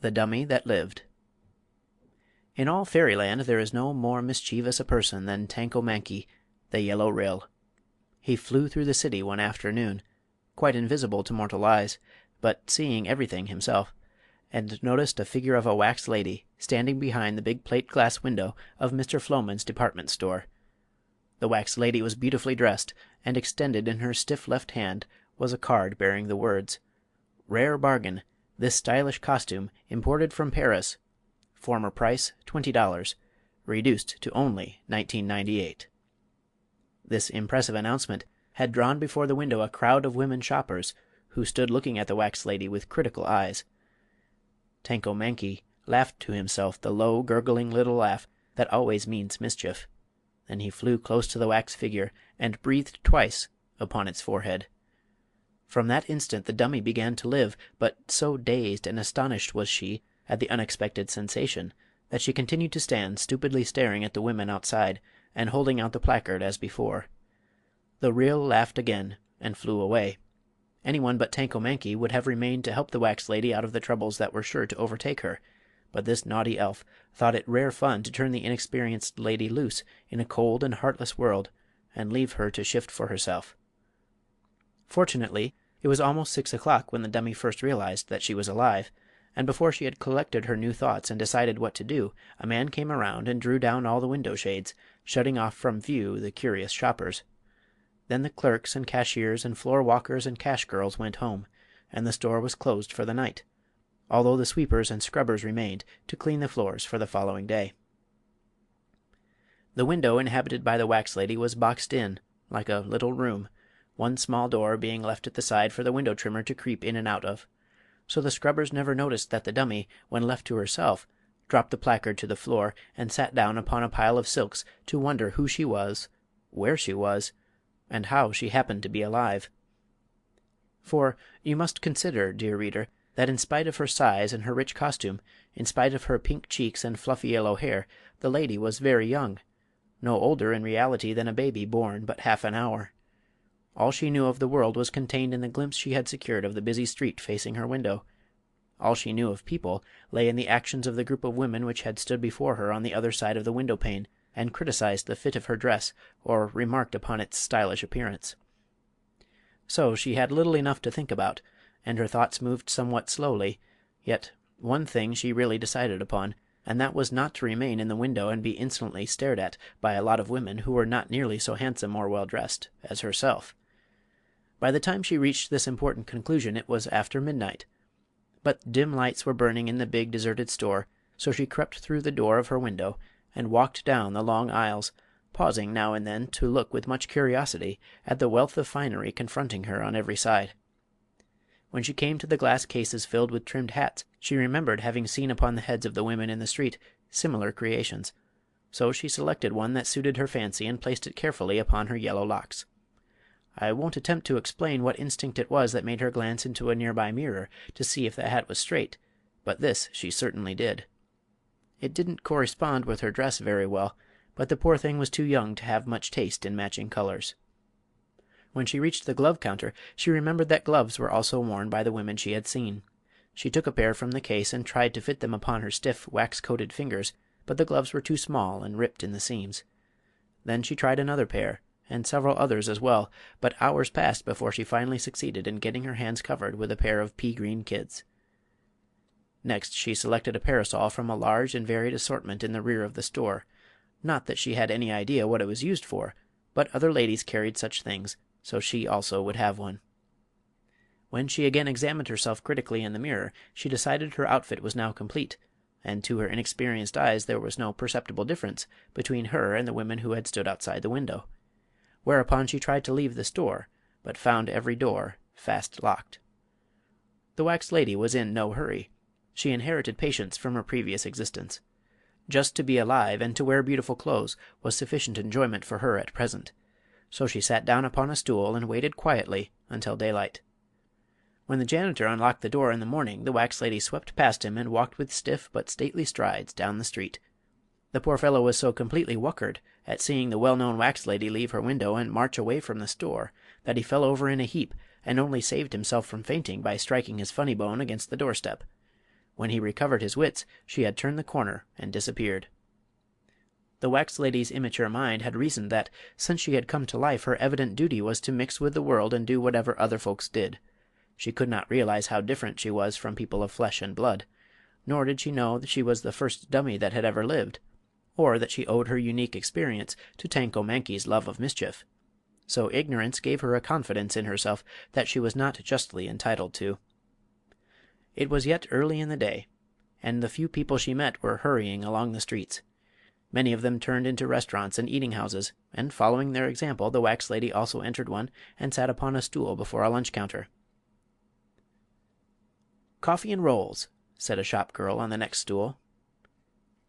The Dummy That Lived. In all Fairyland there is no more mischievous a person than Tanko-Mankie, the Yellow Ryl. He flew through the city one afternoon, quite invisible to mortal eyes, but seeing everything himself, and noticed a figure of a wax lady standing behind the big plate glass window of Mr. Floman's department store. The wax lady was beautifully dressed, and extended in her stiff left hand was a card bearing the words: "Rare Bargain. This stylish costume imported from Paris. Former price $20. Reduced to only $19.98." This impressive announcement had drawn before the window a crowd of women shoppers, who stood looking at the wax lady with critical eyes. Tanko-Mankie laughed to himself the low, gurgling little laugh that always means mischief. Then he flew close to the wax figure and breathed twice upon its forehead. From that instant the dummy began to live, but so dazed and astonished was she at the unexpected sensation that she continued to stand stupidly staring at the women outside and holding out the placard as before. The Ryl laughed again and flew away. Anyone but Tanko-Mankie would have remained to help the wax lady out of the troubles that were sure to overtake her, but this naughty elf thought it rare fun to turn the inexperienced lady loose in a cold and heartless world and leave her to shift for herself. Fortunately, it was almost 6 o'clock when the dummy first realized that she was alive, and before she had collected her new thoughts and decided what to do, a man came around and drew down all the window shades, shutting off from view the curious shoppers. Then the clerks and cashiers and floor walkers and cash girls went home, and the store was closed for the night, although the sweepers and scrubbers remained to clean the floors for the following day. The window inhabited by the wax lady was boxed in, like a little room, one small door being left at the side for the window trimmer to creep in and out of. So the scrubbers never noticed that the dummy, when left to herself, dropped the placard to the floor and sat down upon a pile of silks to wonder who she was, where she was, and how she happened to be alive. For you must consider, dear reader, that in spite of her size and her rich costume, in spite of her pink cheeks and fluffy yellow hair, the lady was very young, no older in reality than a baby born but half an hour. All she knew of the world was contained in the glimpse she had secured of the busy street facing her window. All she knew of people lay in the actions of the group of women which had stood before her on the other side of the window pane and criticized the fit of her dress or remarked upon its stylish appearance. So she had little enough to think about, and her thoughts moved somewhat slowly, yet one thing she really decided upon, and that was not to remain in the window and be insolently stared at by a lot of women who were not nearly so handsome or well dressed as herself. By the time she reached this important conclusion it was after midnight, but dim lights were burning in the big deserted store, so she crept through the door of her window and walked down the long aisles, pausing now and then to look with much curiosity at the wealth of finery confronting her on every side. When she came to the glass cases filled with trimmed hats, she remembered having seen upon the heads of the women in the street similar creations, so she selected one that suited her fancy and placed it carefully upon her yellow locks. I won't attempt to explain what instinct it was that made her glance into a nearby mirror to see if the hat was straight, but this she certainly did. It didn't correspond with her dress very well, but the poor thing was too young to have much taste in matching colors. When she reached the glove counter she remembered that gloves were also worn by the women she had seen. She took a pair from the case and tried to fit them upon her stiff, wax-coated fingers, but the gloves were too small and ripped in the seams. Then she tried another pair, and several others as well, but hours passed before she finally succeeded in getting her hands covered with a pair of pea-green kids. Next she selected a parasol from a large and varied assortment in the rear of the store. Not that she had any idea what it was used for, but other ladies carried such things, so she also would have one. When she again examined herself critically in the mirror, she decided her outfit was now complete, and to her inexperienced eyes there was no perceptible difference between her and the women who had stood outside the window. Whereupon she tried to leave the store, but found every door fast locked. The wax lady was in no hurry. She inherited patience from her previous existence. Just to be alive and to wear beautiful clothes was sufficient enjoyment for her at present, so she sat down upon a stool and waited quietly until daylight. When the janitor unlocked the door in the morning the wax lady swept past him and walked with stiff but stately strides down the street. The poor fellow was so completely whuckered at seeing the well-known wax lady leave her window and march away from the store that he fell over in a heap and only saved himself from fainting by striking his funny bone against the doorstep. When he recovered his wits she had turned the corner and disappeared. The wax lady's immature mind had reasoned that, since she had come to life, her evident duty was to mix with the world and do whatever other folks did. She could not realize how different she was from people of flesh and blood, nor did she know that she was the first dummy that had ever lived, or that she owed her unique experience to Tanko Mankie's love of mischief. So ignorance gave her a confidence in herself that she was not justly entitled to. It was yet early in the day, and the few people she met were hurrying along the streets. Many of them turned into restaurants and eating-houses, and following their example the wax lady also entered one and sat upon a stool before a lunch counter. "Coffee and rolls," said a shop girl on the next stool.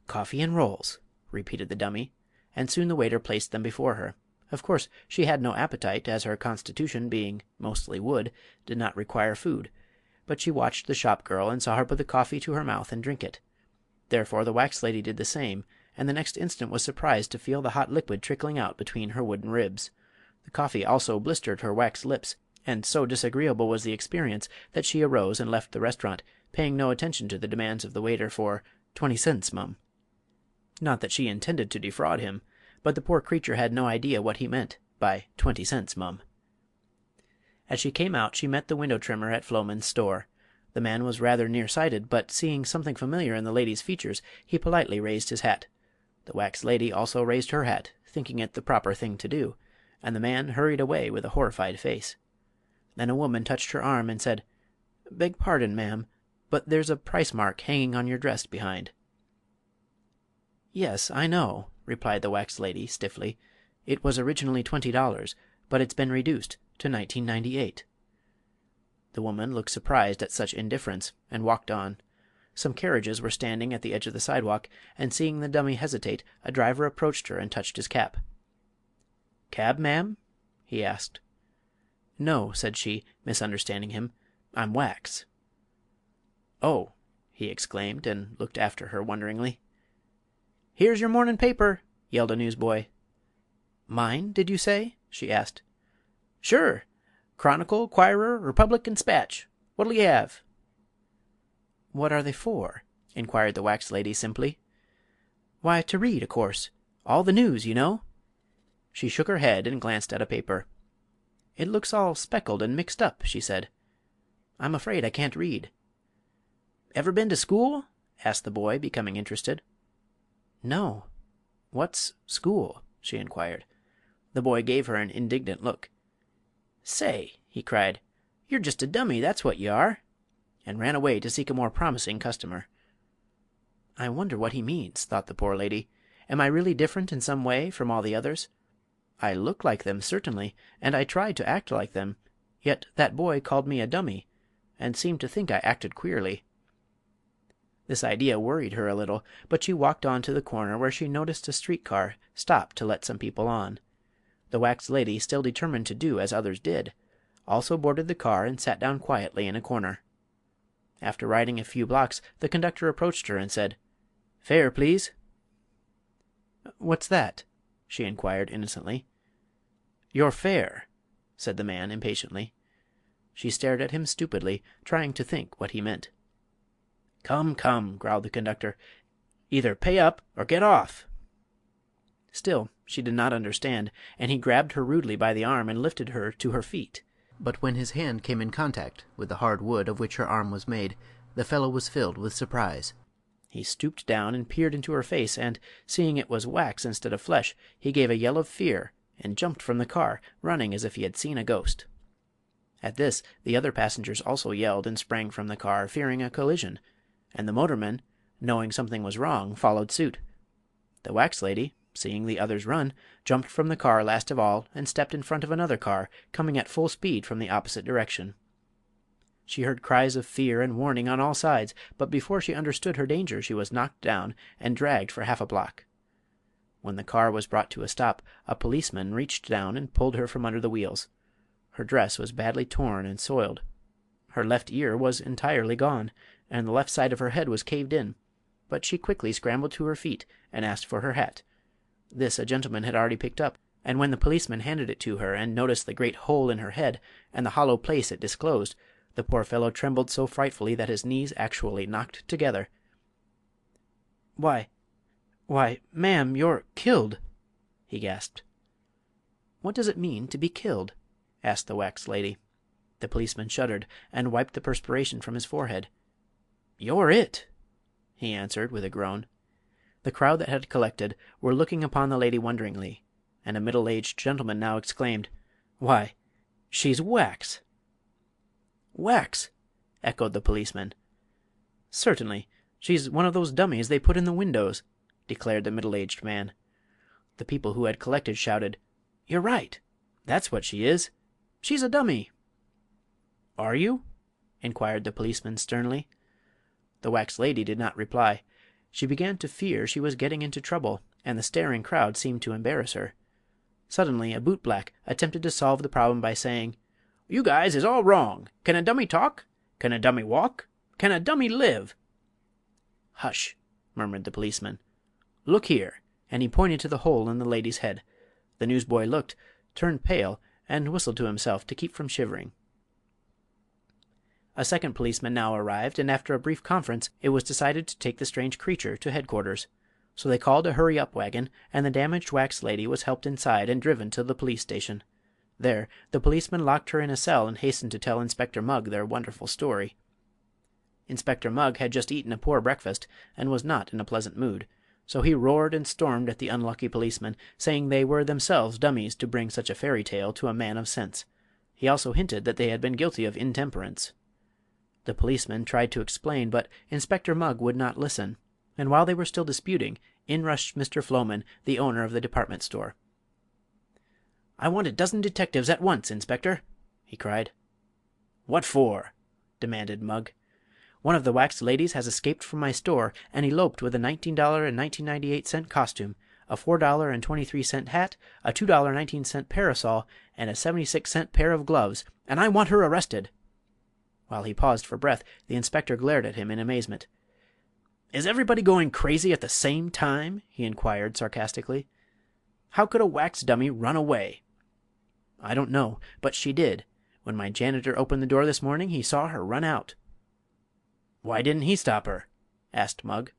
"Coffee and rolls," repeated the dummy, and soon the waiter placed them before her. Of course, she had no appetite, as her constitution, being mostly wood, did not require food, but she watched the shop girl and saw her put the coffee to her mouth and drink it. Therefore the wax lady did the same, and the next instant was surprised to feel the hot liquid trickling out between her wooden ribs. The coffee also blistered her wax lips, and so disagreeable was the experience that she arose and left the restaurant, paying no attention to the demands of the waiter for 20 cents, mum. Not that she intended to defraud him, but the poor creature had no idea what he meant by 20 cents, mum. As she came out she met the window trimmer at Floman's store. The man was rather near-sighted, but seeing something familiar in the lady's features he politely raised his hat. The wax lady also raised her hat, thinking it the proper thing to do, and the man hurried away with a horrified face. Then a woman touched her arm and said, "Beg pardon, ma'am, but there's a price mark hanging on your dress behind." "Yes, I know," replied the wax lady, stiffly. "It was originally $20, but it's been reduced to $19.98." The woman looked surprised at such indifference, and walked on. Some carriages were standing at the edge of the sidewalk, and seeing the dummy hesitate, a driver approached her and touched his cap. "Cab, ma'am?" he asked. "No," said she, misunderstanding him. "I'm wax." "Oh!" he exclaimed, and looked after her wonderingly. "Here's your mornin' paper!" yelled a newsboy. "Mine, did you say?" she asked. "Sure! Chronicle, 'Quirer, Republic, and 'Spatch. What'll you have?" "What are they for?" inquired the wax lady, simply. "Why, to read, o' course. All the news, you know." She shook her head and glanced at a paper. "It looks all speckled and mixed up," she said. "I'm afraid I can't read." "Ever been to school?" asked the boy, becoming interested. "No. What's school?" she inquired. The boy gave her an indignant look. "Say!" he cried, "you're just a dummy, that's what you are!" and ran away to seek a more promising customer. "I wonder what he means," thought the poor lady. "Am I really different in some way from all the others? I look like them, certainly, and I tried to act like them, yet that boy called me a dummy, and seemed to think I acted queerly." This idea worried her a little, but she walked on to the corner, where she noticed a street car stop to let some people on. The wax lady, still determined to do as others did, also boarded the car and sat down quietly in a corner. After riding a few blocks the conductor approached her and said, "Fare, please." "What's that?" she inquired, innocently. "Your fare," said the man, impatiently. She stared at him stupidly, trying to think what he meant. "Come, come," growled the conductor, "either pay up or get off." Still she did not understand, and he grabbed her rudely by the arm and lifted her to her feet. But when his hand came in contact with the hard wood of which her arm was made, the fellow was filled with surprise. He stooped down and peered into her face, and, seeing it was wax instead of flesh, he gave a yell of fear and jumped from the car, running as if he had seen a ghost. At this the other passengers also yelled and sprang from the car, fearing a collision, and the motorman, knowing something was wrong, followed suit. The wax lady, seeing the others run, jumped from the car last of all and stepped in front of another car, coming at full speed from the opposite direction. She heard cries of fear and warning on all sides, but before she understood her danger she was knocked down and dragged for half a block. When the car was brought to a stop a policeman reached down and pulled her from under the wheels. Her dress was badly torn and soiled. Her left ear was entirely gone, and the left side of her head was caved in, but she quickly scrambled to her feet and asked for her hat. This a gentleman had already picked up, and when the policeman handed it to her and noticed the great hole in her head and the hollow place it disclosed, The poor fellow trembled so frightfully that his knees actually knocked together. "Why, ma'am, you're killed!" he gasped. "What does it mean to be killed?" asked the wax lady. The policeman shuddered and wiped the perspiration from his forehead. "You're it!" he answered, with a groan. The crowd that had collected were looking upon the lady wonderingly, and a middle-aged gentleman now exclaimed: "Why, she's Wax!" "Wax!" echoed the policeman. "Certainly. She's one of those dummies they put in the windows," declared the middle-aged man. The people who had collected shouted: "You're right! That's what she is! She's a dummy!" "Are you?" inquired the policeman, sternly. The wax lady did not reply. She began to fear she was getting into trouble, and the staring crowd seemed to embarrass her. Suddenly a bootblack attempted to solve the problem by saying: "You guys is all wrong. Can a dummy talk? Can a dummy walk? Can a dummy live?" "Hush!" murmured the policeman. "Look here!" and he pointed to the hole in the lady's head. The newsboy looked, turned pale, and whistled to himself to keep from shivering. A second policeman now arrived, and after a brief conference it was decided to take the strange creature to headquarters. So they called a hurry-up wagon, and the damaged wax lady was helped inside and driven to the police station. There the policeman locked her in a cell and hastened to tell Inspector Mugg their wonderful story. Inspector Mugg had just eaten a poor breakfast and was not in a pleasant mood, so he roared and stormed at the unlucky policemen, saying they were themselves dummies to bring such a fairy tale to a man of sense. He also hinted that they had been guilty of intemperance. The policemen tried to explain, but Inspector Mugg would not listen, and while they were still disputing, in rushed Mr. Floman, the owner of the department store. "I want a dozen detectives at once, Inspector!" he cried. "What for?" demanded Mugg. "One of the wax ladies has escaped from my store and eloped with a $19 and 1998 costume, a $4 23 hat, a $2 19 parasol, and a 76 pair of gloves, and I want her arrested!" While he paused for breath, the inspector glared at him in amazement. "Is everybody going crazy at the same time?" he inquired, sarcastically. "How could a wax dummy run away?" "I don't know, but she did. When my janitor opened the door this morning he saw her run out." "Why didn't he stop her?" asked Mugg.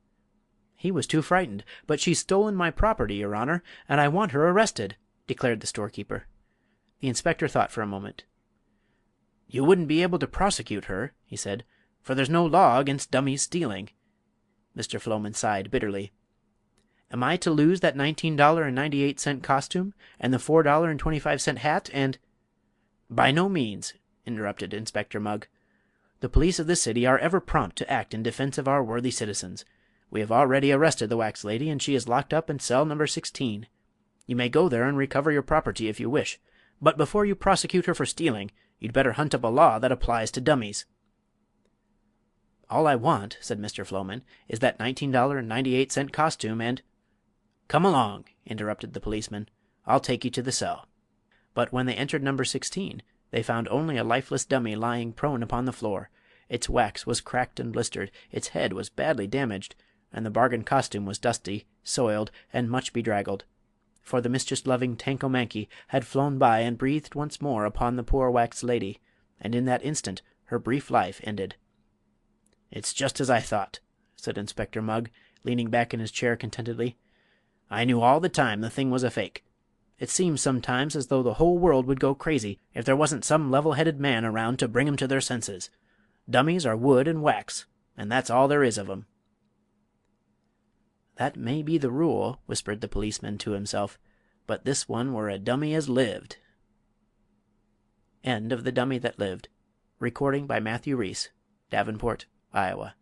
"He was too frightened. But she's stolen my property, your honor, and I want her arrested," declared the storekeeper. The inspector thought for a moment. "You wouldn't be able to prosecute her," he said, "for there's no law against dummies stealing." Mr. Floman sighed bitterly. "Am I to lose that $19 and 98 costume, and the $4 and 25 hat, and—" "By no means," interrupted Inspector Mugg. "The police of this city are ever prompt to act in defense of our worthy citizens. We have already arrested the wax lady, and she is locked up in cell number 16. You may go there and recover your property if you wish, but before you prosecute her for stealing you'd better hunt up a law that applies to dummies." "All I want," said Mr. Floman, "is that $19 and 98 costume and—" "Come along," interrupted the policeman. "I'll take you to the cell." But when they entered number 16 they found only a lifeless dummy lying prone upon the floor. Its wax was cracked and blistered, its head was badly damaged, and the bargain costume was dusty, soiled, and much bedraggled. For the mischief-loving Tanko-Mankie had flown by and breathed once more upon the poor wax lady, and in that instant her brief life ended. "It's just as I thought," said Inspector Mugg, leaning back in his chair contentedly. "I knew all the time the thing was a fake. It seems sometimes as though the whole world would go crazy if there wasn't some level-headed man around to bring 'em to their senses. Dummies are wood and wax, and that's all there is of 'em." "That may be the rule," whispered the policeman to himself, "but this one were a dummy as lived." End of The Dummy That Lived. Recording by Matthew Reese, Davenport, Iowa.